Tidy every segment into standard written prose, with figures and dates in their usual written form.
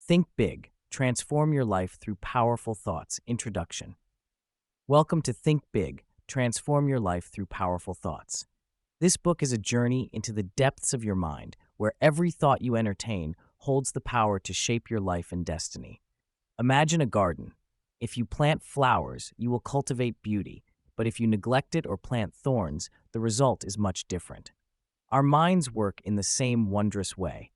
Think Big, Transform Your Life Through Powerful Thoughts. Introduction. Welcome to Think Big, Transform Your Life Through Powerful Thoughts. This book is a journey into the depths of your mind, where every thought you entertain holds the power to shape your life and destiny. Imagine a garden. If you plant flowers, you will cultivate beauty, but if you neglect it or plant thorns, the result is much different. Our minds work in the same wondrous way.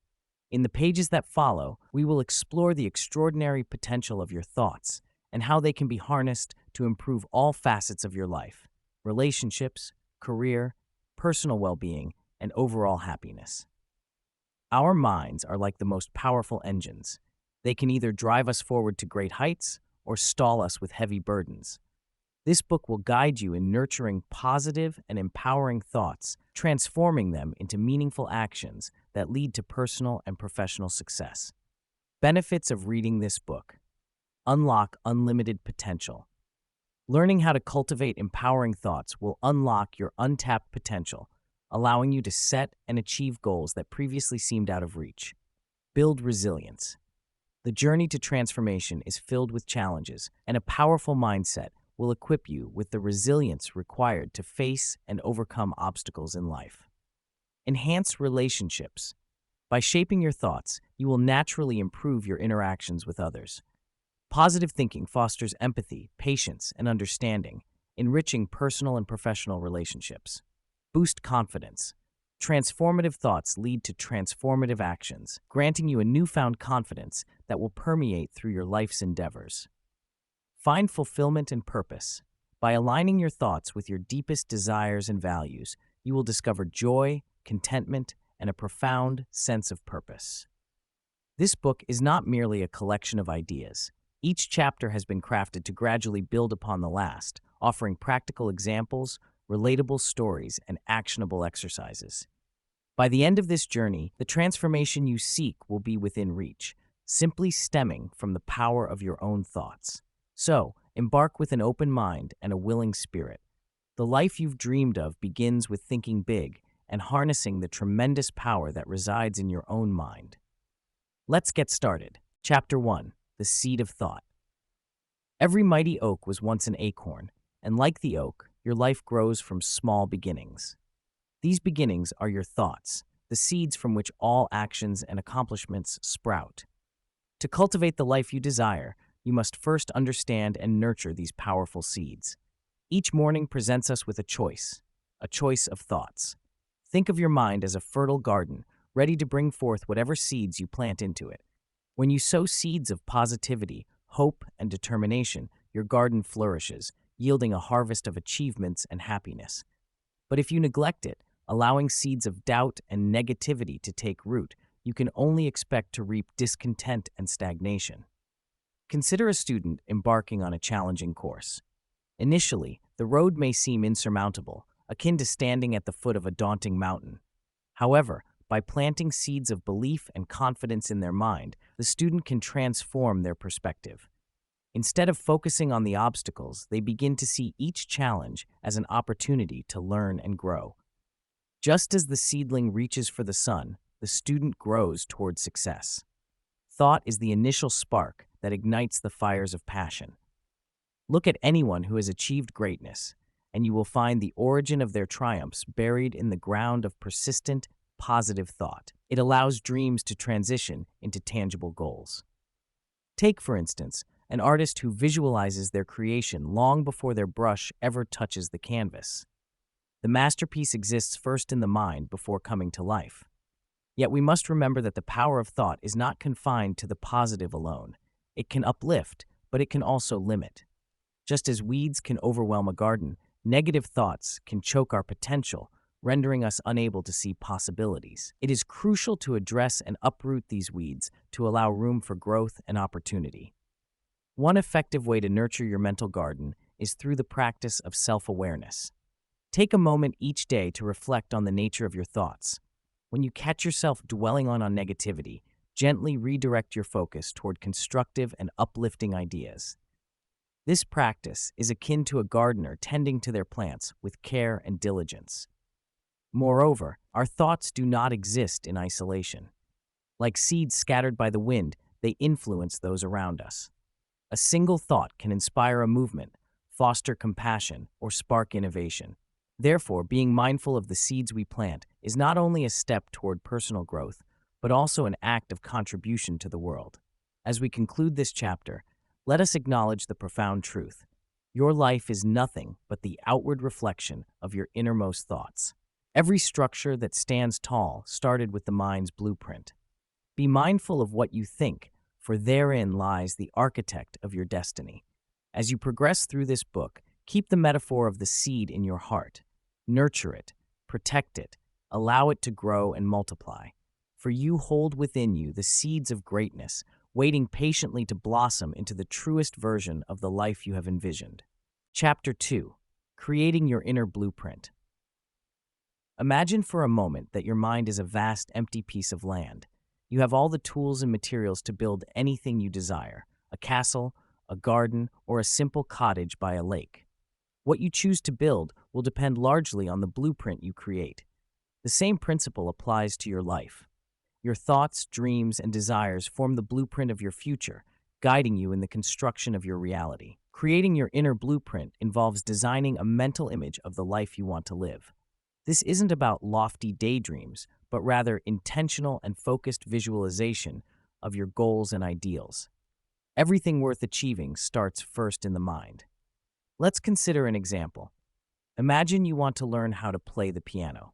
In the pages that follow, we will explore the extraordinary potential of your thoughts and how they can be harnessed to improve all facets of your life: relationships, career, personal well-being, and overall happiness. Our minds are like the most powerful engines. They can either drive us forward to great heights or stall us with heavy burdens. This book will guide you in nurturing positive and empowering thoughts, transforming them into meaningful actions that lead to personal and professional success. Benefits of reading this book: unlock unlimited potential. Learning how to cultivate empowering thoughts will unlock your untapped potential, allowing you to set and achieve goals that previously seemed out of reach. Build resilience. The journey to transformation is filled with challenges, and a powerful mindset will equip you with the resilience required to face and overcome obstacles in life. Enhance relationships. By shaping your thoughts, you will naturally improve your interactions with others. Positive thinking fosters empathy, patience, and understanding, enriching personal and professional relationships. Boost confidence. Transformative thoughts lead to transformative actions, granting you a newfound confidence that will permeate through your life's endeavors. Find fulfillment and purpose. By aligning your thoughts with your deepest desires and values, you will discover joy, contentment, and a profound sense of purpose. This book is not merely a collection of ideas. Each chapter has been crafted to gradually build upon the last, offering practical examples, relatable stories, and actionable exercises. By the end of this journey, the transformation you seek will be within reach, simply stemming from the power of your own thoughts. So, embark with an open mind and a willing spirit. The life you've dreamed of begins with thinking big and harnessing the tremendous power that resides in your own mind. Let's get started. Chapter 1: The Seed of Thought. Every mighty oak was once an acorn, and like the oak, your life grows from small beginnings. These beginnings are your thoughts, the seeds from which all actions and accomplishments sprout. To cultivate the life you desire, you must first understand and nurture these powerful seeds. Each morning presents us with a choice of thoughts. Think of your mind as a fertile garden, ready to bring forth whatever seeds you plant into it. When you sow seeds of positivity, hope, and determination, your garden flourishes, yielding a harvest of achievements and happiness. But if you neglect it, allowing seeds of doubt and negativity to take root, you can only expect to reap discontent and stagnation. Consider a student embarking on a challenging course. Initially, the road may seem insurmountable, akin to standing at the foot of a daunting mountain. However, by planting seeds of belief and confidence in their mind, the student can transform their perspective. Instead of focusing on the obstacles, they begin to see each challenge as an opportunity to learn and grow. Just as the seedling reaches for the sun, the student grows toward success. Thought is the initial spark that ignites the fires of passion. Look at anyone who has achieved greatness, and you will find the origin of their triumphs buried in the ground of persistent, positive thought. It allows dreams to transition into tangible goals. Take, for instance, an artist who visualizes their creation long before their brush ever touches the canvas. The masterpiece exists first in the mind before coming to life. Yet we must remember that the power of thought is not confined to the positive alone. It can uplift, but it can also limit. Just as weeds can overwhelm a garden, negative thoughts can choke our potential, rendering us unable to see possibilities. It is crucial to address and uproot these weeds to allow room for growth and opportunity. One effective way to nurture your mental garden is through the practice of self-awareness. Take a moment each day to reflect on the nature of your thoughts. When you catch yourself dwelling on negativity, gently redirect your focus toward constructive and uplifting ideas. This practice is akin to a gardener tending to their plants with care and diligence. Moreover, our thoughts do not exist in isolation. Like seeds scattered by the wind, they influence those around us. A single thought can inspire a movement, foster compassion, or spark innovation. Therefore, being mindful of the seeds we plant is not only a step toward personal growth, but also an act of contribution to the world. As we conclude this chapter, let us acknowledge the profound truth. Your life is nothing but the outward reflection of your innermost thoughts. Every structure that stands tall started with the mind's blueprint. Be mindful of what you think, for therein lies the architect of your destiny. As you progress through this book, keep the metaphor of the seed in your heart. Nurture it, protect it, allow it to grow and multiply. For you hold within you the seeds of greatness, waiting patiently to blossom into the truest version of the life you have envisioned. Chapter 2. Creating Your Inner Blueprint. Imagine for a moment that your mind is a vast, empty piece of land. You have all the tools and materials to build anything you desire: a castle, a garden, or a simple cottage by a lake. What you choose to build will depend largely on the blueprint you create. The same principle applies to your life. Your thoughts, dreams, and desires form the blueprint of your future, guiding you in the construction of your reality. Creating your inner blueprint involves designing a mental image of the life you want to live. This isn't about lofty daydreams, but rather intentional and focused visualization of your goals and ideals. Everything worth achieving starts first in the mind. Let's consider an example. Imagine you want to learn how to play the piano.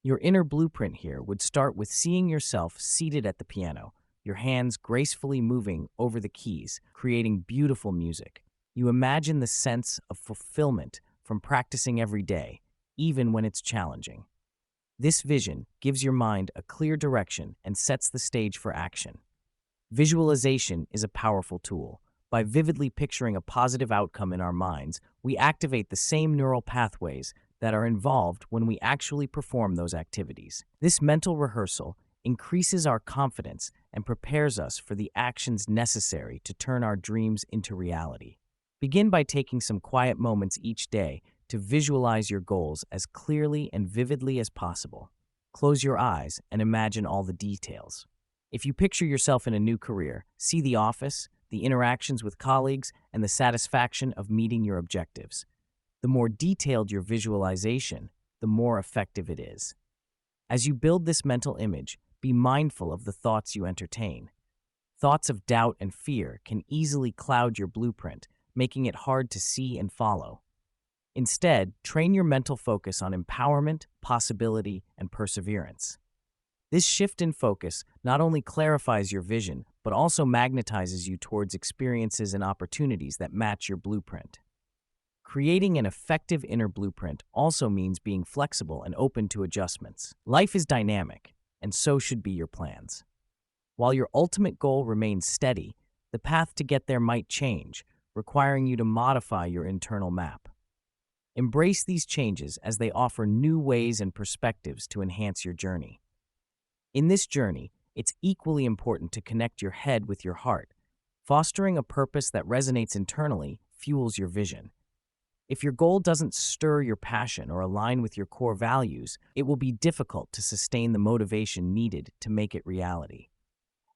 Your inner blueprint here would start with seeing yourself seated at the piano, your hands gracefully moving over the keys, creating beautiful music. You imagine the sense of fulfillment from practicing every day, even when it's challenging. This vision gives your mind a clear direction and sets the stage for action. Visualization is a powerful tool. By vividly picturing a positive outcome in our minds, we activate the same neural pathways that are involved when we actually perform those activities. This mental rehearsal increases our confidence and prepares us for the actions necessary to turn our dreams into reality. Begin by taking some quiet moments each day to visualize your goals as clearly and vividly as possible. Close your eyes and imagine all the details. If you picture yourself in a new career, see the office, the interactions with colleagues, and the satisfaction of meeting your objectives. The more detailed your visualization, the more effective it is. As you build this mental image, be mindful of the thoughts you entertain. Thoughts of doubt and fear can easily cloud your blueprint, making it hard to see and follow. Instead, train your mental focus on empowerment, possibility, and perseverance. This shift in focus not only clarifies your vision, but also magnetizes you towards experiences and opportunities that match your blueprint. Creating an effective inner blueprint also means being flexible and open to adjustments. Life is dynamic, and so should be your plans. While your ultimate goal remains steady, the path to get there might change, requiring you to modify your internal map. Embrace these changes as they offer new ways and perspectives to enhance your journey. In this journey, it's equally important to connect your head with your heart. Fostering a purpose that resonates internally fuels your vision. If your goal doesn't stir your passion or align with your core values, it will be difficult to sustain the motivation needed to make it reality.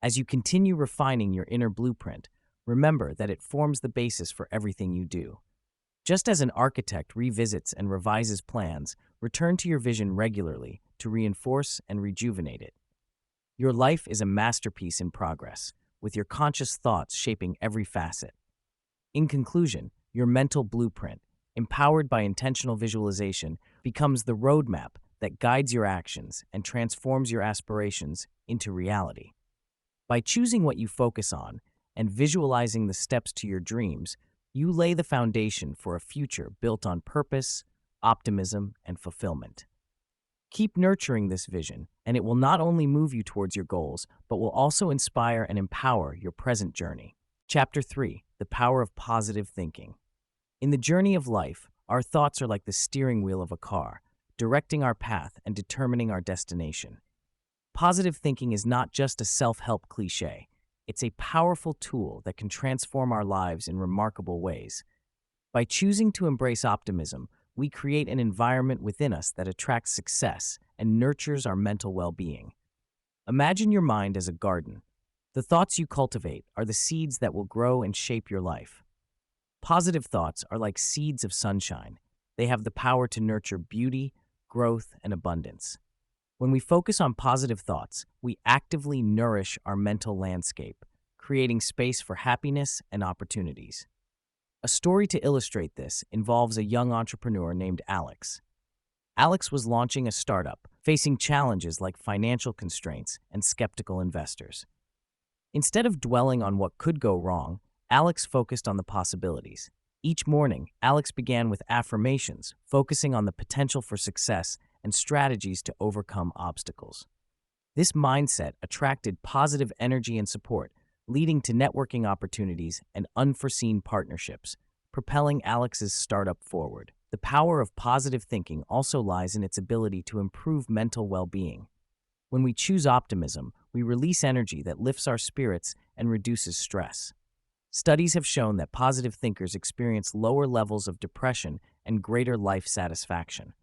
As you continue refining your inner blueprint, remember that it forms the basis for everything you do. Just as an architect revisits and revises plans, return to your vision regularly to reinforce and rejuvenate it. Your life is a masterpiece in progress, with your conscious thoughts shaping every facet. In conclusion, your mental blueprint, empowered by intentional visualization, becomes the roadmap that guides your actions and transforms your aspirations into reality. By choosing what you focus on and visualizing the steps to your dreams, you lay the foundation for a future built on purpose, optimism, and fulfillment. Keep nurturing this vision, and it will not only move you towards your goals, but will also inspire and empower your present journey. Chapter 3. The Power of Positive Thinking. In the journey of life, our thoughts are like the steering wheel of a car, directing our path and determining our destination. Positive thinking is not just a self-help cliche. It's a powerful tool that can transform our lives in remarkable ways. By choosing to embrace optimism, we create an environment within us that attracts success and nurtures our mental well-being. Imagine your mind as a garden. The thoughts you cultivate are the seeds that will grow and shape your life. Positive thoughts are like seeds of sunshine. They have the power to nurture beauty, growth, and abundance. When we focus on positive thoughts, we actively nourish our mental landscape, creating space for happiness and opportunities. A story to illustrate this involves a young entrepreneur named Alex. Alex was launching a startup, facing challenges like financial constraints and skeptical investors. Instead of dwelling on what could go wrong, Alex focused on the possibilities. Each morning, Alex began with affirmations, focusing on the potential for success and strategies to overcome obstacles. This mindset attracted positive energy and support, leading to networking opportunities and unforeseen partnerships, propelling Alex's startup forward. The power of positive thinking also lies in its ability to improve mental well-being. When we choose optimism, we release energy that lifts our spirits and reduces stress. Studies have shown that positive thinkers experience lower levels of depression and greater life satisfaction.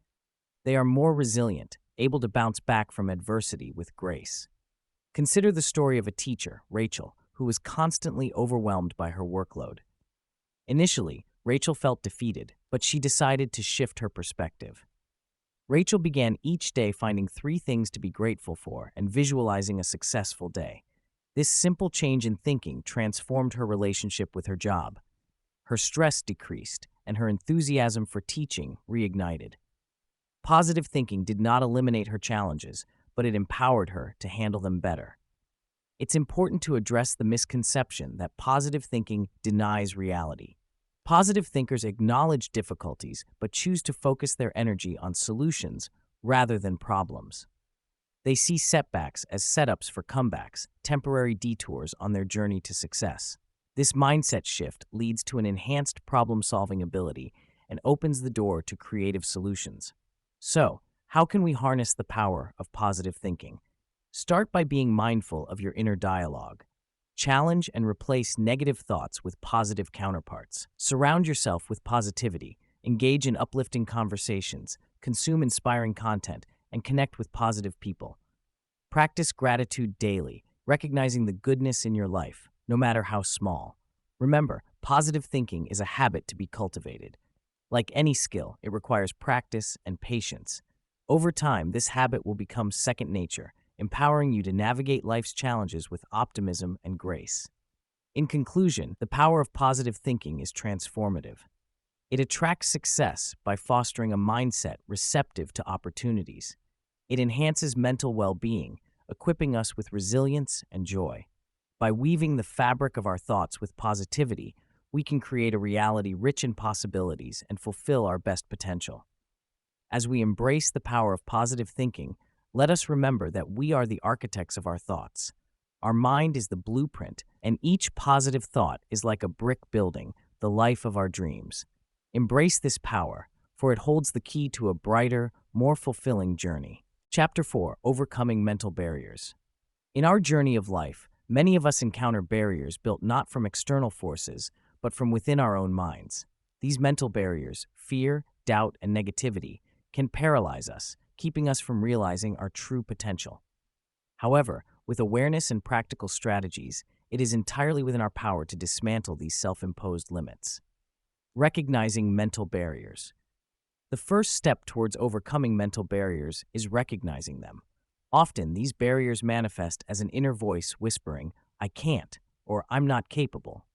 They are more resilient, able to bounce back from adversity with grace. Consider the story of a teacher, Rachel, who was constantly overwhelmed by her workload. Initially, Rachel felt defeated, but she decided to shift her perspective. Rachel began each day finding 3 things to be grateful for and visualizing a successful day. This simple change in thinking transformed her relationship with her job. Her stress decreased, and her enthusiasm for teaching reignited. Positive thinking did not eliminate her challenges, but it empowered her to handle them better. It's important to address the misconception that positive thinking denies reality. Positive thinkers acknowledge difficulties but choose to focus their energy on solutions rather than problems. They see setbacks as setups for comebacks, temporary detours on their journey to success. This mindset shift leads to an enhanced problem-solving ability and opens the door to creative solutions. So, how can we harness the power of positive thinking? Start by being mindful of your inner dialogue. Challenge and replace negative thoughts with positive counterparts. Surround yourself with positivity, engage in uplifting conversations, consume inspiring content, and connect with positive people. Practice gratitude daily, recognizing the goodness in your life, no matter how small. Remember, positive thinking is a habit to be cultivated. Like any skill, it requires practice and patience. Over time, this habit will become second nature, empowering you to navigate life's challenges with optimism and grace. In conclusion, the power of positive thinking is transformative. It attracts success by fostering a mindset receptive to opportunities. It enhances mental well-being, equipping us with resilience and joy. By weaving the fabric of our thoughts with positivity, we can create a reality rich in possibilities and fulfill our best potential. As we embrace the power of positive thinking, let us remember that we are the architects of our thoughts. Our mind is the blueprint, and each positive thought is like a brick building the life of our dreams. Embrace this power, for it holds the key to a brighter, more fulfilling journey. Chapter 4: Overcoming Mental Barriers. In our journey of life, many of us encounter barriers built not from external forces, but from within our own minds. These mental barriers, fear, doubt, and negativity, can paralyze us, keeping us from realizing our true potential. However, with awareness and practical strategies, it is entirely within our power to dismantle these self-imposed limits. Recognizing mental barriers. The first step towards overcoming mental barriers is recognizing them. Often, these barriers manifest as an inner voice whispering, "I can't," or "I'm not capable."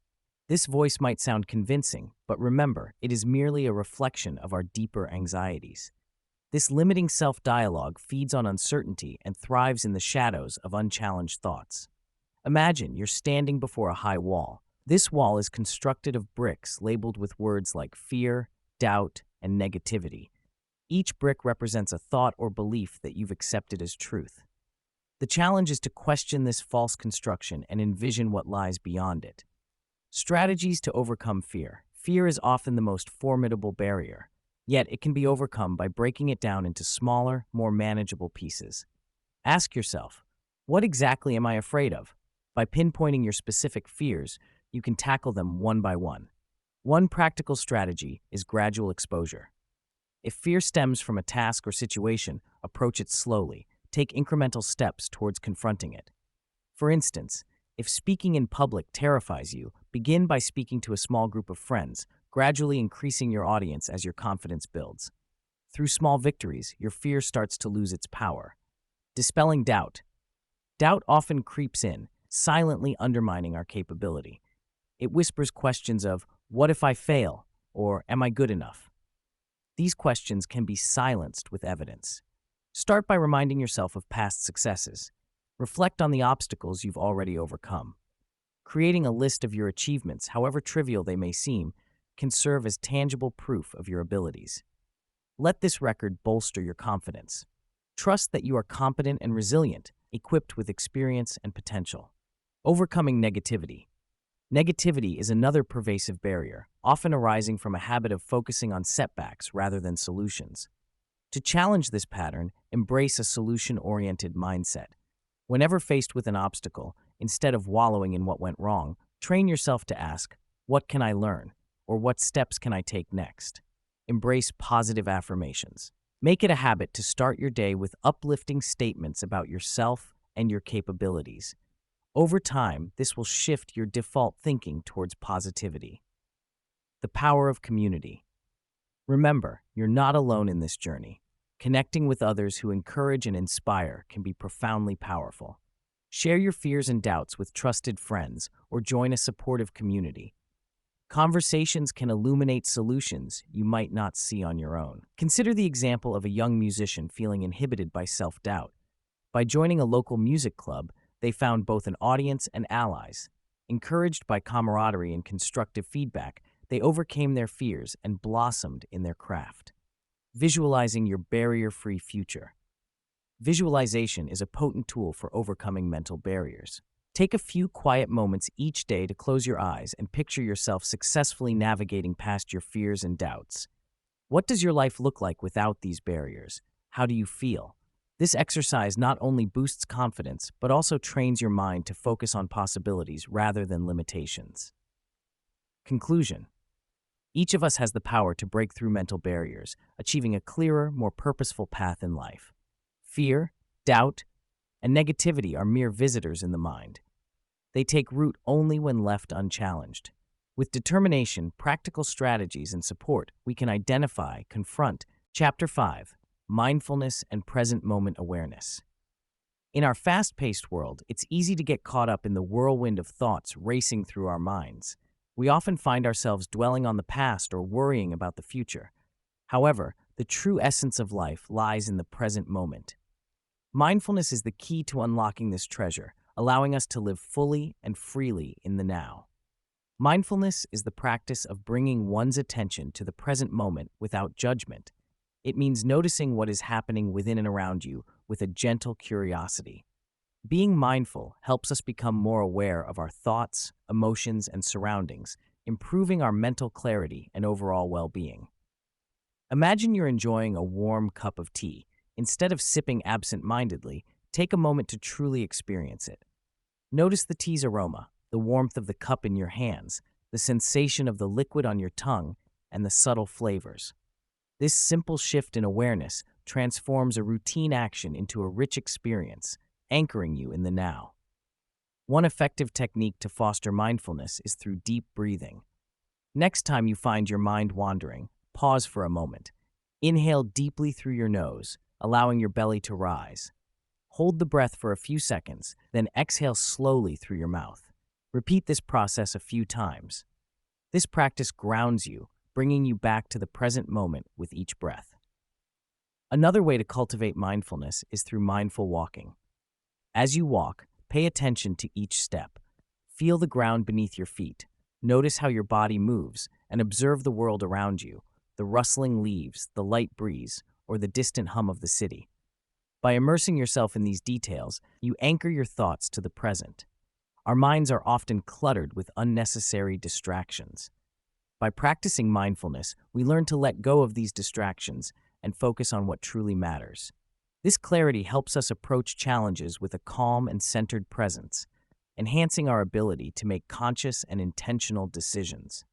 This voice might sound convincing, but remember, it is merely a reflection of our deeper anxieties. This limiting self-dialogue feeds on uncertainty and thrives in the shadows of unchallenged thoughts. Imagine you're standing before a high wall. This wall is constructed of bricks labeled with words like fear, doubt, and negativity. Each brick represents a thought or belief that you've accepted as truth. The challenge is to question this false construction and envision what lies beyond it. Strategies to overcome fear. Fear is often the most formidable barrier. Yet it can be overcome by breaking it down into smaller, more manageable pieces. Ask yourself, what exactly am I afraid of? By pinpointing your specific fears, you can tackle them one by one. One practical strategy is gradual exposure. If fear stems from a task or situation, approach it slowly. Take incremental steps towards confronting it. For instance, If speaking in public terrifies you, begin by speaking to a small group of friends, gradually increasing your audience as your confidence builds. Through small victories, your fear starts to lose its power. Dispelling doubt. Doubt often creeps in, silently undermining our capability. It whispers questions of, "What if I fail?" or "Am I good enough?" These questions can be silenced with evidence. Start by reminding yourself of past successes. Reflect on the obstacles you've already overcome. Creating a list of your achievements, however trivial they may seem, can serve as tangible proof of your abilities. Let this record bolster your confidence. Trust that you are competent and resilient, equipped with experience and potential. Overcoming negativity. Negativity is another pervasive barrier, often arising from a habit of focusing on setbacks rather than solutions. To challenge this pattern, embrace a solution-oriented mindset. Whenever faced with an obstacle, instead of wallowing in what went wrong, train yourself to ask, "What can I learn?" or "What steps can I take next?" Embrace positive affirmations. Make it a habit to start your day with uplifting statements about yourself and your capabilities. Over time, this will shift your default thinking towards positivity. The power of community. Remember, you're not alone in this journey. Connecting with others who encourage and inspire can be profoundly powerful. Share your fears and doubts with trusted friends or join a supportive community. Conversations can illuminate solutions you might not see on your own. Consider the example of a young musician feeling inhibited by self-doubt. By joining a local music club, they found both an audience and allies. Encouraged by camaraderie and constructive feedback, they overcame their fears and blossomed in their craft. Visualizing your barrier-free future. Visualization is a potent tool for overcoming mental barriers. Take a few quiet moments each day to close your eyes and picture yourself successfully navigating past your fears and doubts. What does your life look like without these barriers? How do you feel? This exercise not only boosts confidence, but also trains your mind to focus on possibilities rather than limitations. Conclusion. Each of us has the power to break through mental barriers, achieving a clearer, more purposeful path in life. Fear, doubt, and negativity are mere visitors in the mind. They take root only when left unchallenged. With determination, practical strategies, and support, we can identify, confront. Chapter 5. Mindfulness and Present Moment Awareness. In our fast-paced world, it's easy to get caught up in the whirlwind of thoughts racing through our minds. We often find ourselves dwelling on the past or worrying about the future. However, the true essence of life lies in the present moment. Mindfulness is the key to unlocking this treasure, allowing us to live fully and freely in the now. Mindfulness is the practice of bringing one's attention to the present moment without judgment. It means noticing what is happening within and around you with a gentle curiosity. Being mindful helps us become more aware of our thoughts, emotions, and surroundings, improving our mental clarity and overall well-being. Imagine you're enjoying a warm cup of tea. Instead of sipping absent-mindedly, take a moment to truly experience it. Notice the tea's aroma, the warmth of the cup in your hands, the sensation of the liquid on your tongue, and the subtle flavors. This simple shift in awareness transforms a routine action into a rich experience, anchoring you in the now. One effective technique to foster mindfulness is through deep breathing. Next time you find your mind wandering, pause for a moment. Inhale deeply through your nose, allowing your belly to rise. Hold the breath for a few seconds, then exhale slowly through your mouth. Repeat this process a few times. This practice grounds you, bringing you back to the present moment with each breath. Another way to cultivate mindfulness is through mindful walking. As you walk, pay attention to each step. Feel the ground beneath your feet. Notice how your body moves and observe the world around you, the rustling leaves, the light breeze, or the distant hum of the city. By immersing yourself in these details, you anchor your thoughts to the present. Our minds are often cluttered with unnecessary distractions. By practicing mindfulness, we learn to let go of these distractions and focus on what truly matters. This clarity helps us approach challenges with a calm and centered presence, enhancing our ability to make conscious and intentional decisions.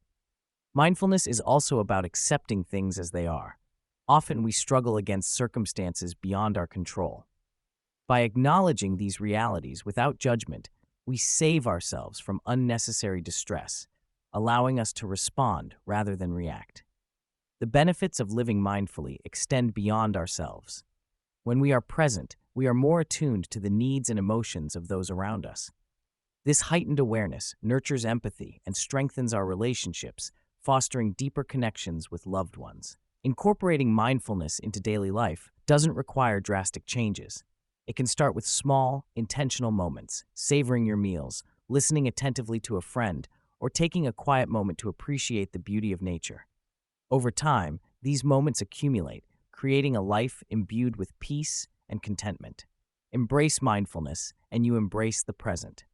Mindfulness is also about accepting things as they are. Often we struggle against circumstances beyond our control. By acknowledging these realities without judgment, We save ourselves from unnecessary distress, allowing us to respond rather than react. The benefits of living mindfully extend beyond ourselves. When we are present, we are more attuned to the needs and emotions of those around us. This heightened awareness nurtures empathy and strengthens our relationships, fostering deeper connections with loved ones. Incorporating mindfulness into daily life doesn't require drastic changes. It can start with small, intentional moments, savoring your meals, listening attentively to a friend, or taking a quiet moment to appreciate the beauty of nature. Over time, these moments accumulate, creating a life imbued with peace and contentment. Embrace mindfulness, and you embrace the present.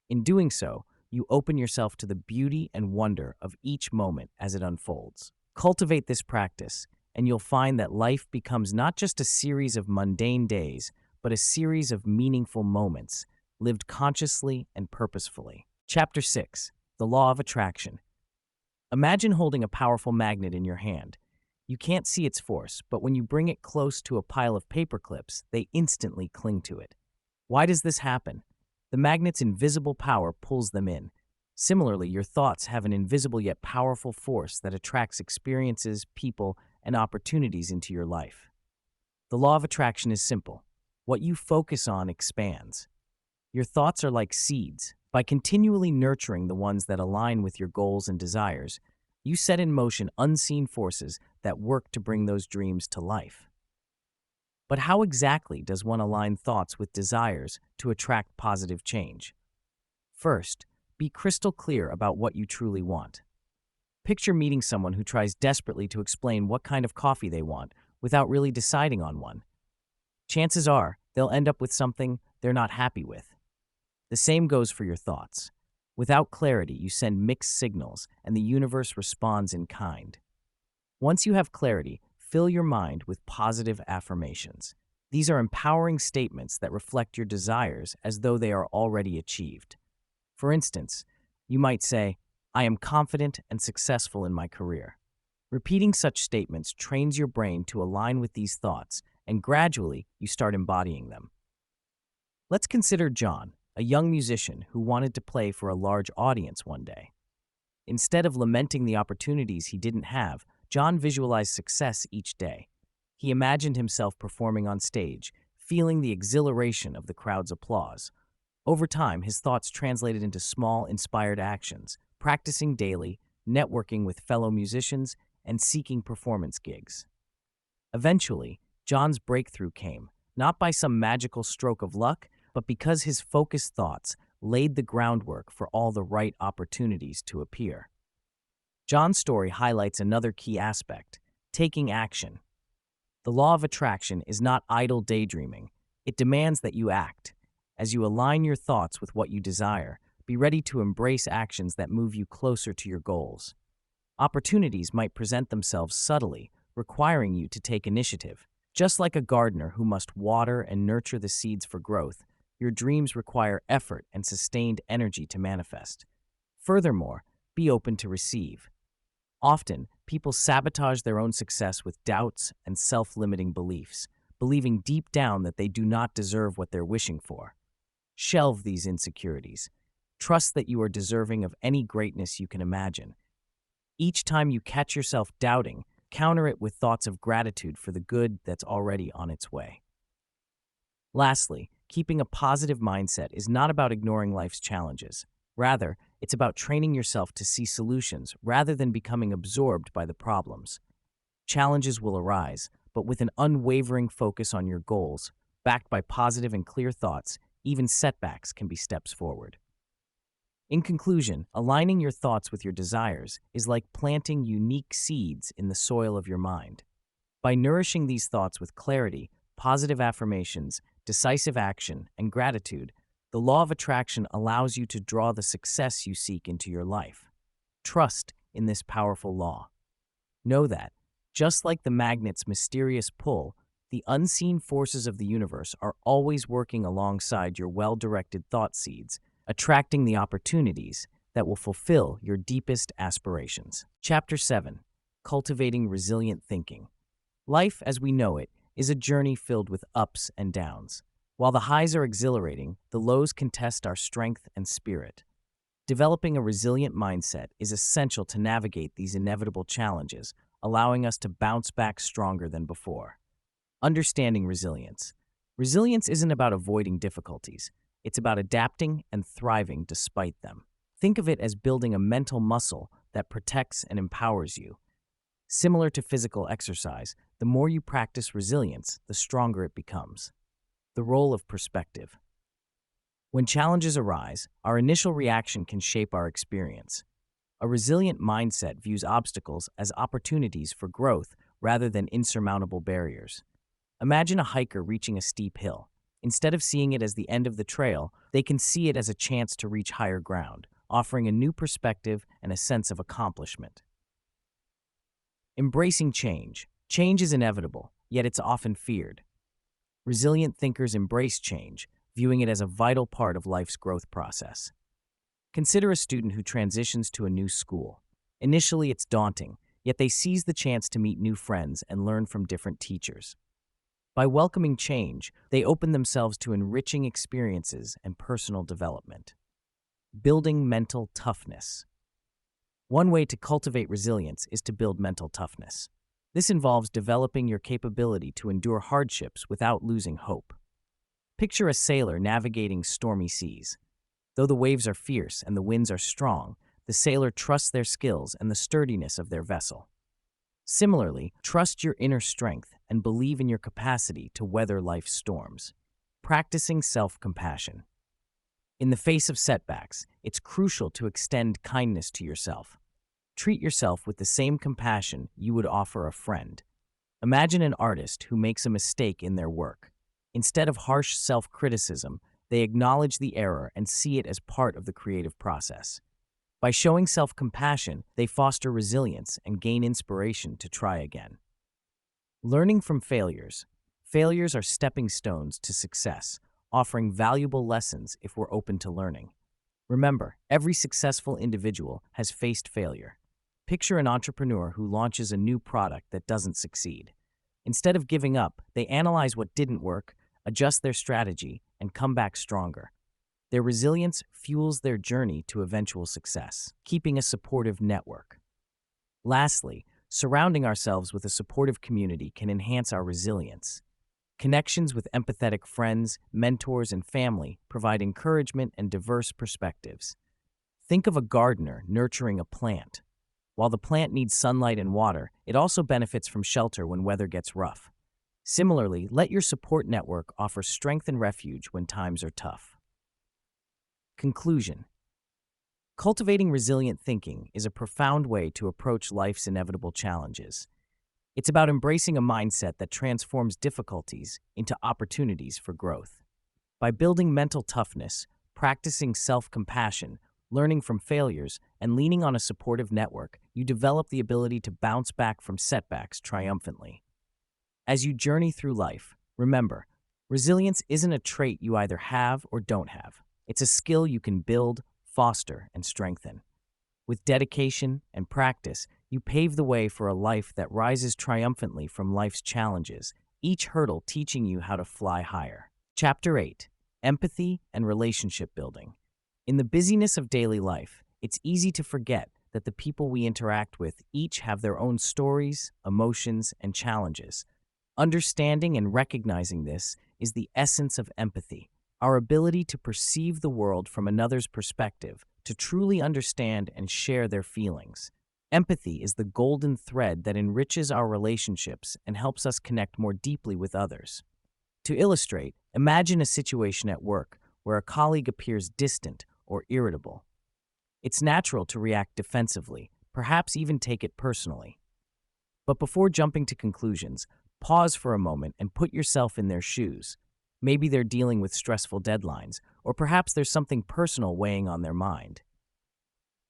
In doing so, you open yourself to the beauty and wonder of each moment as it unfolds. Cultivate this practice, and you'll find that life becomes not just a series of mundane days, but a series of meaningful moments, lived consciously and purposefully. Chapter 6. The Law of Attraction. Imagine holding a powerful magnet in your hand. You can't see its force, but when you bring it close to a pile of paper clips, they instantly cling to it. Why does this happen? The magnet's invisible power pulls them in. Similarly, your thoughts have an invisible yet powerful force that attracts experiences, people, and opportunities into your life. The law of attraction is simple. What you focus on expands. Your thoughts are like seeds. By continually nurturing the ones that align with your goals and desires, you set in motion unseen forces that work to bring those dreams to life. But how exactly does one align thoughts with desires to attract positive change? First, be crystal clear about what you truly want. Picture meeting someone who tries desperately to explain what kind of coffee they want without really deciding on one. Chances are they'll end up with something they're not happy with. The same goes for your thoughts. Without clarity, you send mixed signals, and the universe responds in kind. Once you have clarity, fill your mind with positive affirmations. These are empowering statements that reflect your desires as though they are already achieved. For instance, you might say, "I am confident and successful in my career." Repeating such statements trains your brain to align with these thoughts, and gradually you start embodying them. Let's consider John, a young musician who wanted to play for a large audience one day. Instead of lamenting the opportunities he didn't have, John visualized success each day. He imagined himself performing on stage, feeling the exhilaration of the crowd's applause. Over time, his thoughts translated into small, inspired actions, practicing daily, networking with fellow musicians, and seeking performance gigs. Eventually, John's breakthrough came, not by some magical stroke of luck, but because his focused thoughts laid the groundwork for all the right opportunities to appear. John's story highlights another key aspect: taking action. The law of attraction is not idle daydreaming. It demands that you act. As you align your thoughts with what you desire, be ready to embrace actions that move you closer to your goals. Opportunities might present themselves subtly, requiring you to take initiative. Just like a gardener who must water and nurture the seeds for growth, your dreams require effort and sustained energy to manifest. Furthermore, be open to receive. Often, people sabotage their own success with doubts and self-limiting beliefs, believing deep down that they do not deserve what they're wishing for. Shelve these insecurities. Trust that you are deserving of any greatness you can imagine. Each time you catch yourself doubting, counter it with thoughts of gratitude for the good that's already on its way. Lastly, keeping a positive mindset is not about ignoring life's challenges. Rather, it's about training yourself to see solutions rather than becoming absorbed by the problems. Challenges will arise, but with an unwavering focus on your goals, backed by positive and clear thoughts, even setbacks can be steps forward. In conclusion, aligning your thoughts with your desires is like planting unique seeds in the soil of your mind. By nourishing these thoughts with clarity, positive affirmations, decisive action, and gratitude, the law of attraction allows you to draw the success you seek into your life. Trust in this powerful law. Know that, just like the magnet's mysterious pull, the unseen forces of the universe are always working alongside your well-directed thought seeds, attracting the opportunities that will fulfill your deepest aspirations. Chapter 7. Cultivating Resilient Thinking. Life, as we know it, is a journey filled with ups and downs. While the highs are exhilarating, the lows can test our strength and spirit. Developing a resilient mindset is essential to navigate these inevitable challenges, allowing us to bounce back stronger than before. Understanding resilience. Resilience isn't about avoiding difficulties. It's about adapting and thriving despite them. Think of it as building a mental muscle that protects and empowers you. Similar to physical exercise, the more you practice resilience, the stronger it becomes. The role of perspective. When challenges arise, our initial reaction can shape our experience. A resilient mindset views obstacles as opportunities for growth rather than insurmountable barriers. Imagine a hiker reaching a steep hill. Instead of seeing it as the end of the trail, they can see it as a chance to reach higher ground, offering a new perspective and a sense of accomplishment. Embracing change. Change is inevitable, yet it's often feared. Resilient thinkers embrace change, viewing it as a vital part of life's growth process. Consider a student who transitions to a new school. Initially, it's daunting, yet they seize the chance to meet new friends and learn from different teachers. By welcoming change, they open themselves to enriching experiences and personal development. Building mental toughness. One way to cultivate resilience is to build mental toughness. This involves developing your capability to endure hardships without losing hope. Picture a sailor navigating stormy seas. Though the waves are fierce and the winds are strong, the sailor trusts their skills and the sturdiness of their vessel. Similarly, trust your inner strength and believe in your capacity to weather life's storms. Practicing self-compassion. In the face of setbacks, it's crucial to extend kindness to yourself. Treat yourself with the same compassion you would offer a friend. Imagine an artist who makes a mistake in their work. Instead of harsh self-criticism, they acknowledge the error and see it as part of the creative process. By showing self-compassion, they foster resilience and gain inspiration to try again. Learning from failures. Failures are stepping stones to success, offering valuable lessons if we're open to learning. Remember, every successful individual has faced failure. Picture an entrepreneur who launches a new product that doesn't succeed. Instead of giving up, they analyze what didn't work, adjust their strategy, and come back stronger. Their resilience fuels their journey to eventual success, keeping a supportive network. Lastly, surrounding ourselves with a supportive community can enhance our resilience. Connections with empathetic friends, mentors, and family provide encouragement and diverse perspectives. Think of a gardener nurturing a plant. While the plant needs sunlight and water, it also benefits from shelter when weather gets rough. Similarly, let your support network offer strength and refuge when times are tough. Conclusion. Cultivating resilient thinking is a profound way to approach life's inevitable challenges. It's about embracing a mindset that transforms difficulties into opportunities for growth. By building mental toughness, practicing self-compassion, learning from failures, and leaning on a supportive network, you develop the ability to bounce back from setbacks triumphantly. As you journey through life, remember, resilience isn't a trait you either have or don't have. It's a skill you can build, foster, and strengthen. With dedication and practice, you pave the way for a life that rises triumphantly from life's challenges, each hurdle teaching you how to fly higher. Chapter 8. Empathy and Relationship Building. In the busyness of daily life, it's easy to forget that the people we interact with each have their own stories, emotions, and challenges. Understanding and recognizing this is the essence of empathy, our ability to perceive the world from another's perspective, to truly understand and share their feelings. Empathy is the golden thread that enriches our relationships and helps us connect more deeply with others. To illustrate, imagine a situation at work where a colleague appears distant or irritable. It's natural to react defensively, perhaps even take it personally. But before jumping to conclusions, pause for a moment and put yourself in their shoes. Maybe they're dealing with stressful deadlines, or perhaps there's something personal weighing on their mind.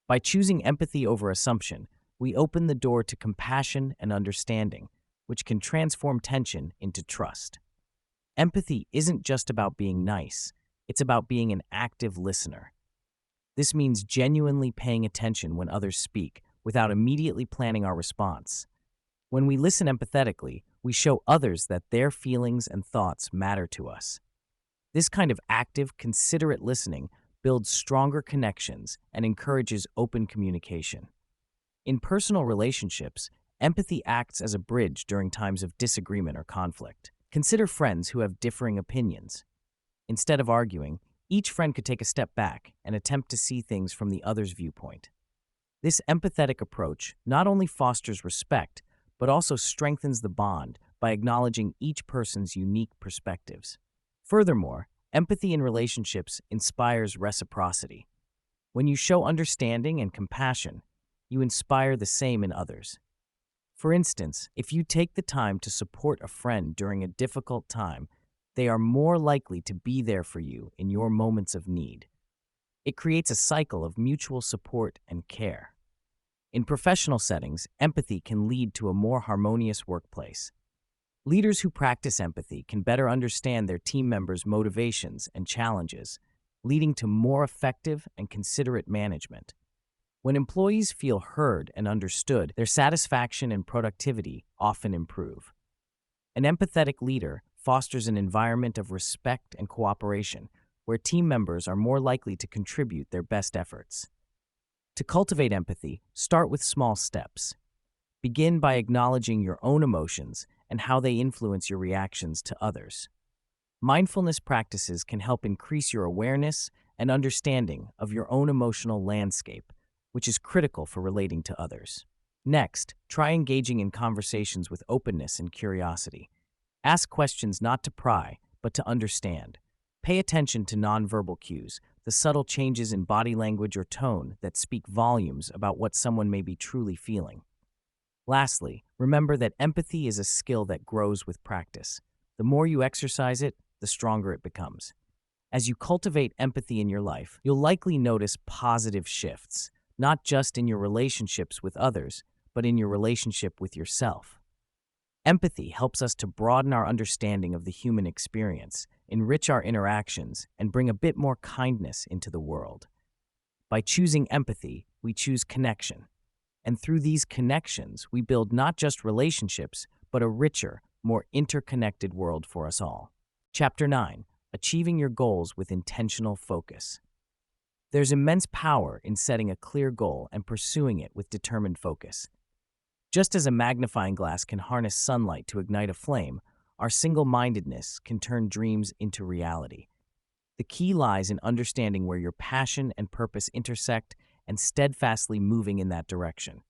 By choosing empathy over assumption, we open the door to compassion and understanding, which can transform tension into trust. Empathy isn't just about being nice, it's about being an active listener. This means genuinely paying attention when others speak, without immediately planning our response. When we listen empathetically, we show others that their feelings and thoughts matter to us. This kind of active, considerate listening builds stronger connections and encourages open communication. In personal relationships, empathy acts as a bridge during times of disagreement or conflict. Consider friends who have differing opinions. Instead of arguing, each friend could take a step back and attempt to see things from the other's viewpoint. This empathetic approach not only fosters respect, but also strengthens the bond by acknowledging each person's unique perspectives. Furthermore, empathy in relationships inspires reciprocity. When you show understanding and compassion, you inspire the same in others. For instance, if you take the time to support a friend during a difficult time, they are more likely to be there for you in your moments of need. It creates a cycle of mutual support and care. In professional settings, empathy can lead to a more harmonious workplace. Leaders who practice empathy can better understand their team members' motivations and challenges, leading to more effective and considerate management. When employees feel heard and understood, their satisfaction and productivity often improve. An empathetic leader fosters an environment of respect and cooperation, where team members are more likely to contribute their best efforts. To cultivate empathy, start with small steps. Begin by acknowledging your own emotions and how they influence your reactions to others. Mindfulness practices can help increase your awareness and understanding of your own emotional landscape, which is critical for relating to others. Next, try engaging in conversations with openness and curiosity. Ask questions not to pry, but to understand. Pay attention to nonverbal cues, the subtle changes in body language or tone that speak volumes about what someone may be truly feeling. Lastly, remember that empathy is a skill that grows with practice. The more you exercise it, the stronger it becomes. As you cultivate empathy in your life, you'll likely notice positive shifts, not just in your relationships with others, but in your relationship with yourself. Empathy helps us to broaden our understanding of the human experience, enrich our interactions, and bring a bit more kindness into the world. By choosing empathy, we choose connection. And through these connections, we build not just relationships, but a richer, more interconnected world for us all. Chapter 9: Achieving Your Goals with Intentional Focus. There's immense power in setting a clear goal and pursuing it with determined focus. Just as a magnifying glass can harness sunlight to ignite a flame, our single-mindedness can turn dreams into reality. The key lies in understanding where your passion and purpose intersect and steadfastly moving in that direction.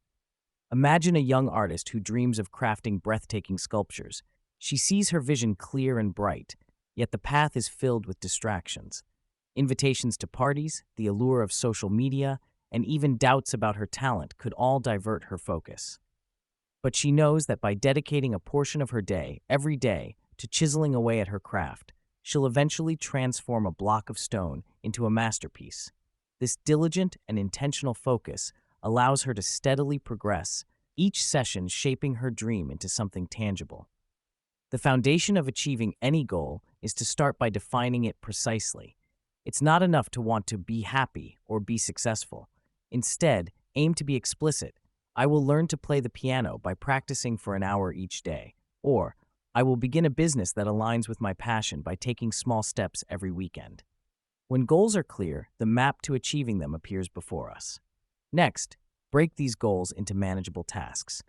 Imagine a young artist who dreams of crafting breathtaking sculptures. She sees her vision clear and bright, yet the path is filled with distractions. Invitations to parties, the allure of social media, and even doubts about her talent could all divert her focus. But she knows that by dedicating a portion of her day, every day, to chiseling away at her craft, she'll eventually transform a block of stone into a masterpiece. This diligent and intentional focus allows her to steadily progress, each session shaping her dream into something tangible. The foundation of achieving any goal is to start by defining it precisely. It's not enough to want to be happy or be successful. Instead, aim to be explicit. I will learn to play the piano by practicing for an hour each day. Or, I will begin a business that aligns with my passion by taking small steps every weekend. When goals are clear, the map to achieving them appears before us. Next, break these goals into manageable tasks.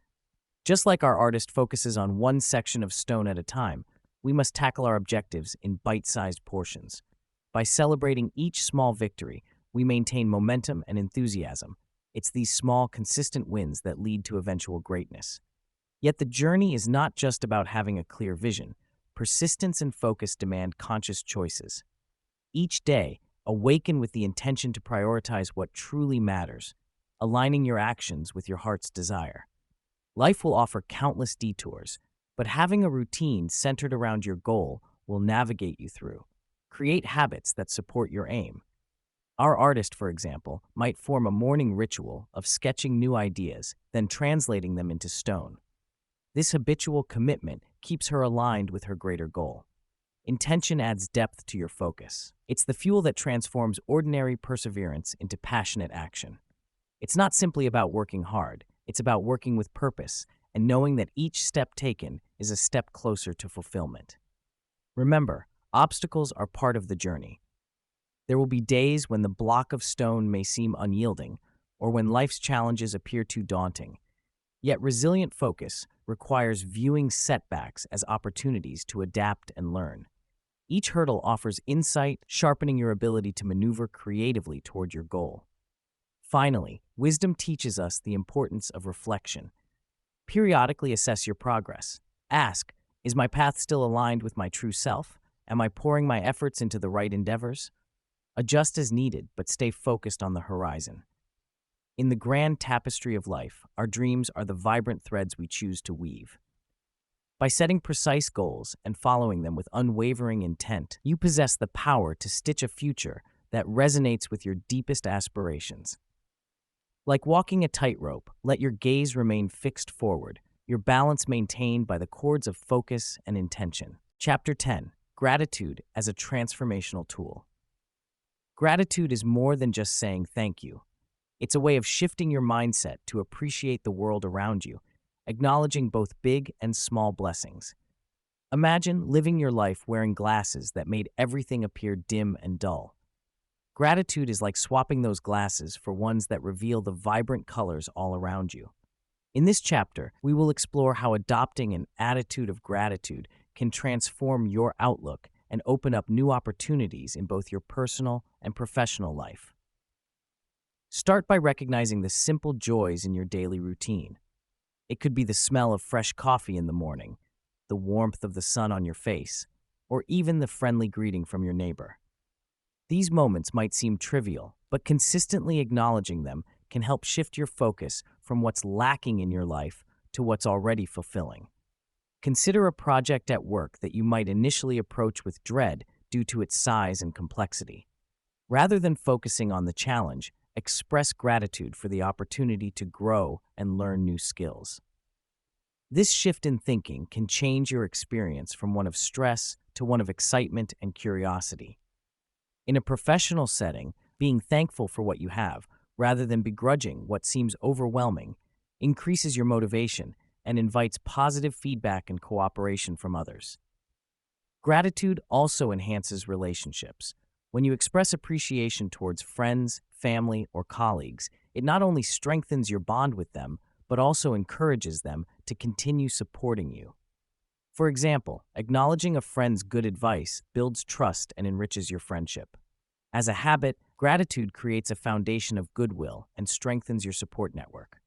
Just like our artist focuses on one section of stone at a time, we must tackle our objectives in bite-sized portions. By celebrating each small victory, we maintain momentum and enthusiasm. It's these small, consistent wins that lead to eventual greatness. Yet the journey is not just about having a clear vision. Persistence and focus demand conscious choices. Each day, awaken with the intention to prioritize what truly matters, aligning your actions with your heart's desire. Life will offer countless detours, but having a routine centered around your goal will navigate you through. Create habits that support your aim. Our artist, for example, might form a morning ritual of sketching new ideas, then translating them into stone. This habitual commitment keeps her aligned with her greater goal. Intention adds depth to your focus. It's the fuel that transforms ordinary perseverance into passionate action. It's not simply about working hard, it's about working with purpose and knowing that each step taken is a step closer to fulfillment. Remember, Obstacles are part of the journey. There will be days when the block of stone may seem unyielding, or when life's challenges appear too daunting. Yet resilient focus requires viewing setbacks as opportunities to adapt and learn. Each hurdle offers insight, sharpening your ability to maneuver creatively toward your goal. Finally, wisdom teaches us the importance of reflection. Periodically assess your progress. Ask, is my path still aligned with my true self? Am I pouring my efforts into the right endeavors? Adjust as needed, but stay focused on the horizon. In the grand tapestry of life, our dreams are the vibrant threads we choose to weave. By setting precise goals and following them with unwavering intent, you possess the power to stitch a future that resonates with your deepest aspirations. Like walking a tightrope, let your gaze remain fixed forward, your balance maintained by the cords of focus and intention. Chapter 10: Gratitude as a Transformational Tool. Gratitude is more than just saying thank you. It's a way of shifting your mindset to appreciate the world around you, acknowledging both big and small blessings. Imagine living your life wearing glasses that made everything appear dim and dull. Gratitude is like swapping those glasses for ones that reveal the vibrant colors all around you. In this chapter, we will explore how adopting an attitude of gratitude can transform your outlook and open up new opportunities in both your personal and professional life. Start by recognizing the simple joys in your daily routine. It could be the smell of fresh coffee in the morning, the warmth of the sun on your face, or even the friendly greeting from your neighbor. These moments might seem trivial, but consistently acknowledging them can help shift your focus from what's lacking in your life to what's already fulfilling. Consider a project at work that you might initially approach with dread due to its size and complexity. Rather than focusing on the challenge, express gratitude for the opportunity to grow and learn new skills. This shift in thinking can change your experience from one of stress to one of excitement and curiosity. In a professional setting, being thankful for what you have, rather than begrudging what seems overwhelming, increases your motivation and invites positive feedback and cooperation from others. Gratitude also enhances relationships. When you express appreciation towards friends, family, or colleagues, it not only strengthens your bond with them, but also encourages them to continue supporting you. For example, acknowledging a friend's good advice builds trust and enriches your friendship. As a habit, gratitude creates a foundation of goodwill and strengthens your support network.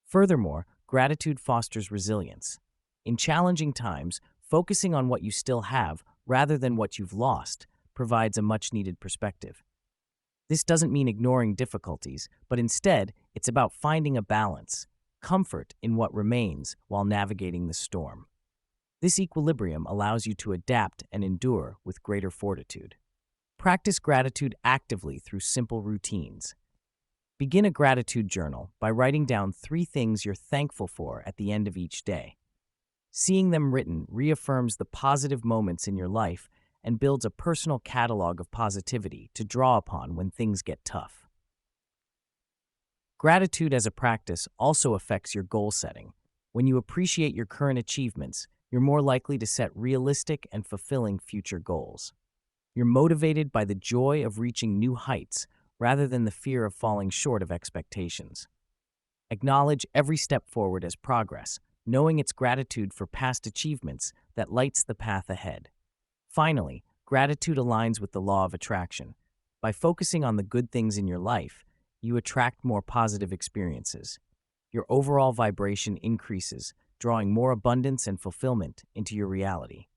Furthermore, gratitude fosters resilience. In challenging times, focusing on what you still have rather than what you've lost provides a much-needed perspective. This doesn't mean ignoring difficulties, but instead, it's about finding a balance, comfort in what remains while navigating the storm. This equilibrium allows you to adapt and endure with greater fortitude. Practice gratitude actively through simple routines. Begin a gratitude journal by writing down 3 things you're thankful for at the end of each day. Seeing them written reaffirms the positive moments in your life and builds a personal catalog of positivity to draw upon when things get tough. Gratitude as a practice also affects your goal setting. When you appreciate your current achievements, you're more likely to set realistic and fulfilling future goals. You're motivated by the joy of reaching new heights rather than the fear of falling short of expectations. Acknowledge every step forward as progress, knowing it's gratitude for past achievements that lights the path ahead. Finally, gratitude aligns with the law of attraction. By focusing on the good things in your life, you attract more positive experiences. Your overall vibration increases, drawing more abundance and fulfillment into your reality.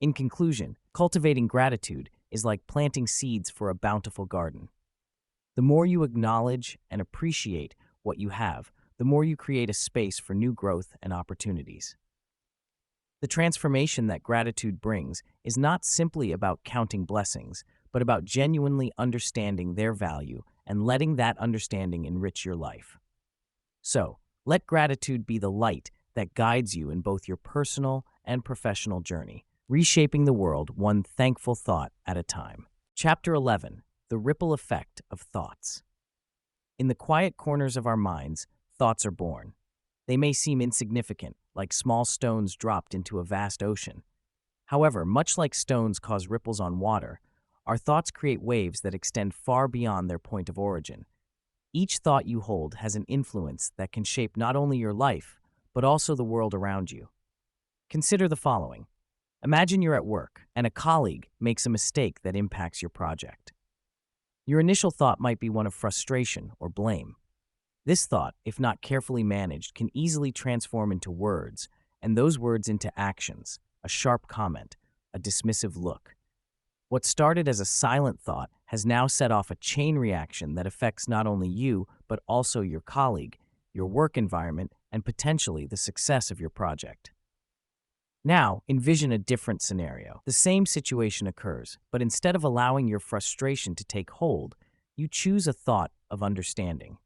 In conclusion, cultivating gratitude is like planting seeds for a bountiful garden. The more you acknowledge and appreciate what you have, the more you create a space for new growth and opportunities. The transformation that gratitude brings is not simply about counting blessings, but about genuinely understanding their value and letting that understanding enrich your life. So, let gratitude be the light that guides you in both your personal and professional journey, reshaping the world one thankful thought at a time. Chapter 11: The Ripple Effect of Thoughts. In the quiet corners of our minds, thoughts are born. They may seem insignificant, like small stones dropped into a vast ocean. However, much like stones cause ripples on water, our thoughts create waves that extend far beyond their point of origin. Each thought you hold has an influence that can shape not only your life, but also the world around you. Consider the following. Imagine you're at work and a colleague makes a mistake that impacts your project. Your initial thought might be one of frustration or blame. This thought, if not carefully managed, can easily transform into words, and those words into actions, a sharp comment, a dismissive look. What started as a silent thought has now set off a chain reaction that affects not only you, but also your colleague, your work environment, and potentially the success of your project. Now, envision a different scenario. The same situation occurs, but instead of allowing your frustration to take hold, you choose a thought of understanding.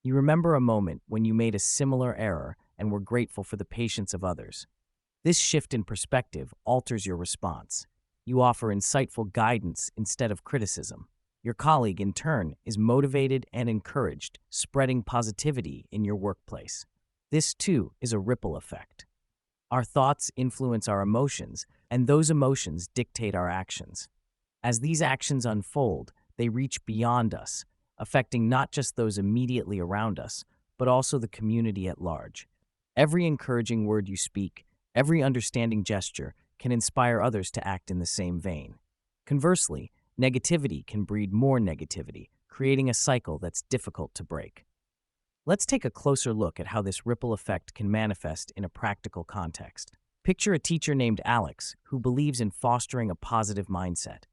You remember a moment when you made a similar error and were grateful for the patience of others. This shift in perspective alters your response. You offer insightful guidance instead of criticism. Your colleague, in turn, is motivated and encouraged, spreading positivity in your workplace. This, too, is a ripple effect. Our thoughts influence our emotions, and those emotions dictate our actions. As these actions unfold, they reach beyond us, affecting not just those immediately around us, but also the community at large. Every encouraging word you speak, every understanding gesture, can inspire others to act in the same vein. Conversely, negativity can breed more negativity, creating a cycle that's difficult to break. Let's take a closer look at how this ripple effect can manifest in a practical context. Picture a teacher named Alex who believes in fostering a positive mindset.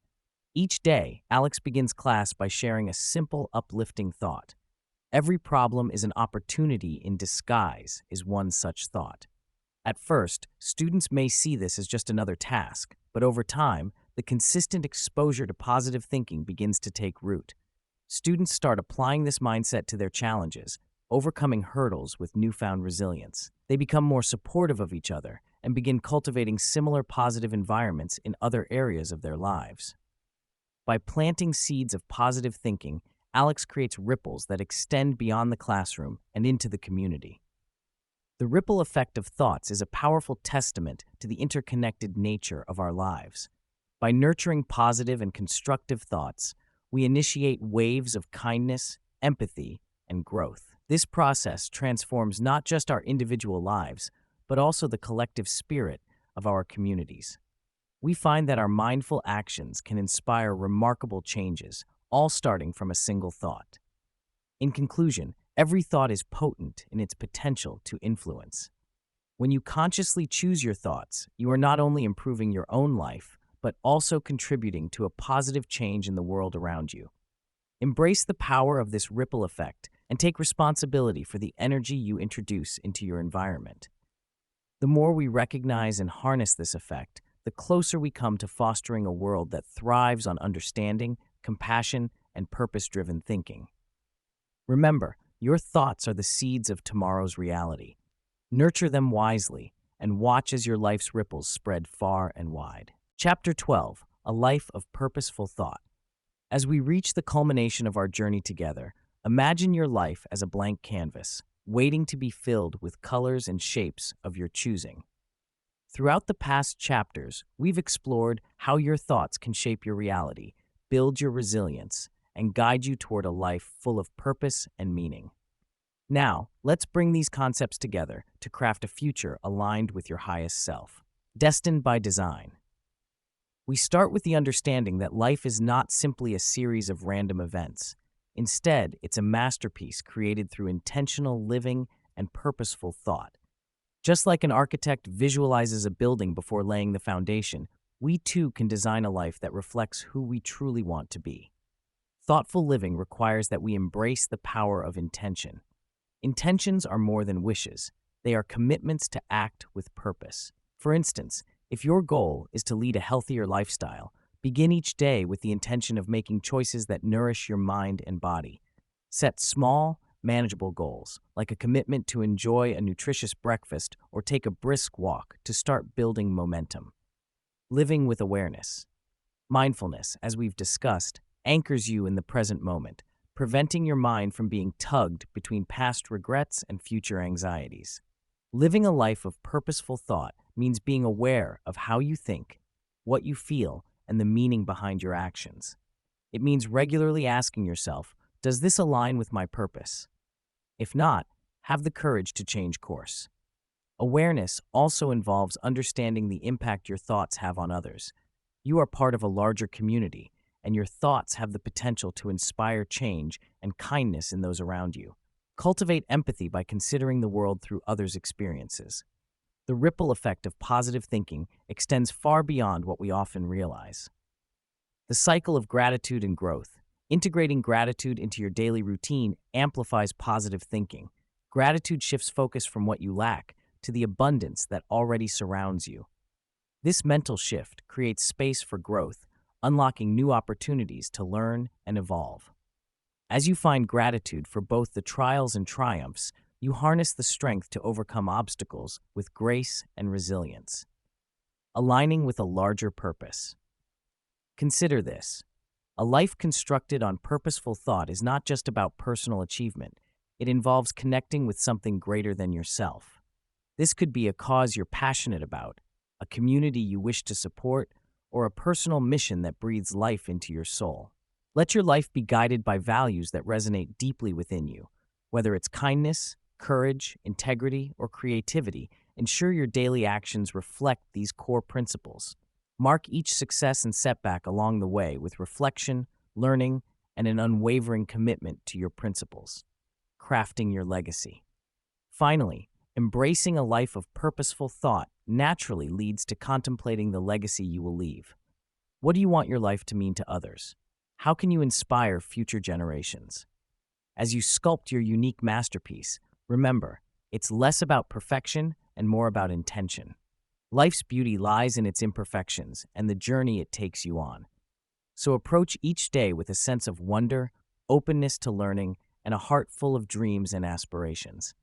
Each day, Alex begins class by sharing a simple, uplifting thought. Every problem is an opportunity in disguise, is one such thought. At first, students may see this as just another task, but over time, the consistent exposure to positive thinking begins to take root. Students start applying this mindset to their challenges, overcoming hurdles with newfound resilience. They become more supportive of each other and begin cultivating similar positive environments in other areas of their lives. By planting seeds of positive thinking, Alex creates ripples that extend beyond the classroom and into the community. The ripple effect of thoughts is a powerful testament to the interconnected nature of our lives. By nurturing positive and constructive thoughts, we initiate waves of kindness, empathy, and growth. This process transforms not just our individual lives, but also the collective spirit of our communities. We find that our mindful actions can inspire remarkable changes, all starting from a single thought. In conclusion, every thought is potent in its potential to influence. When you consciously choose your thoughts, you are not only improving your own life, but also contributing to a positive change in the world around you. Embrace the power of this ripple effect and take responsibility for the energy you introduce into your environment. The more we recognize and harness this effect, the closer we come to fostering a world that thrives on understanding, compassion, and purpose-driven thinking. Remember, your thoughts are the seeds of tomorrow's reality. Nurture them wisely and watch as your life's ripples spread far and wide. Chapter 12, A Life of Purposeful Thought. As we reach the culmination of our journey together, imagine your life as a blank canvas, waiting to be filled with colors and shapes of your choosing. Throughout the past chapters, we've explored how your thoughts can shape your reality, build your resilience, and guide you toward a life full of purpose and meaning. Now, let's bring these concepts together to craft a future aligned with your highest self. Destined by design. We start with the understanding that life is not simply a series of random events. Instead, it's a masterpiece created through intentional living and purposeful thought. Just like an architect visualizes a building before laying the foundation, we too can design a life that reflects who we truly want to be. Thoughtful living requires that we embrace the power of intention. Intentions are more than wishes. They are commitments to act with purpose. For instance, if your goal is to lead a healthier lifestyle, begin each day with the intention of making choices that nourish your mind and body. Set small, manageable goals, like a commitment to enjoy a nutritious breakfast or take a brisk walk to start building momentum. Living with awareness. Mindfulness, as we've discussed, anchors you in the present moment, preventing your mind from being tugged between past regrets and future anxieties. Living a life of purposeful thought means being aware of how you think, what you feel, and the meaning behind your actions. It means regularly asking yourself, does this align with my purpose? If not, have the courage to change course. Awareness also involves understanding the impact your thoughts have on others. You are part of a larger community, and your thoughts have the potential to inspire change and kindness in those around you. Cultivate empathy by considering the world through others' experiences. The ripple effect of positive thinking extends far beyond what we often realize. The cycle of gratitude and growth. Integrating gratitude into your daily routine amplifies positive thinking. Gratitude shifts focus from what you lack to the abundance that already surrounds you. This mental shift creates space for growth, unlocking new opportunities to learn and evolve. As you find gratitude for both the trials and triumphs, you harness the strength to overcome obstacles with grace and resilience. Aligning with a larger purpose. Consider this. A life constructed on purposeful thought is not just about personal achievement. It involves connecting with something greater than yourself. This could be a cause you're passionate about, a community you wish to support, or a personal mission that breathes life into your soul. Let your life be guided by values that resonate deeply within you. Whether it's kindness, courage, integrity, or creativity, ensure your daily actions reflect these core principles. Mark each success and setback along the way with reflection, learning, and an unwavering commitment to your principles. Crafting your legacy. Finally, embracing a life of purposeful thought naturally leads to contemplating the legacy you will leave. What do you want your life to mean to others? How can you inspire future generations? As you sculpt your unique masterpiece, remember, it's less about perfection and more about intention. Life's beauty lies in its imperfections and the journey it takes you on. So approach each day with a sense of wonder, openness to learning, and a heart full of dreams and aspirations.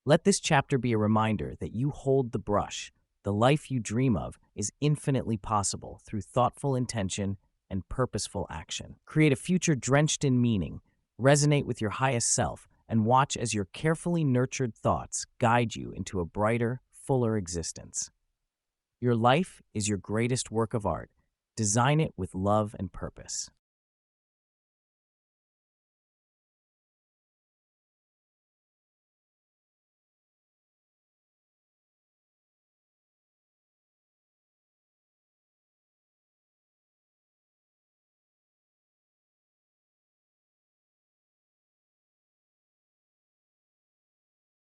Let this chapter be a reminder that you hold the brush. The life you dream of is infinitely possible through thoughtful intention and purposeful action. Create a future drenched in meaning, resonate with your highest self, and watch as your carefully nurtured thoughts guide you into a brighter, fuller existence. Your life is your greatest work of art. Design it with love and purpose.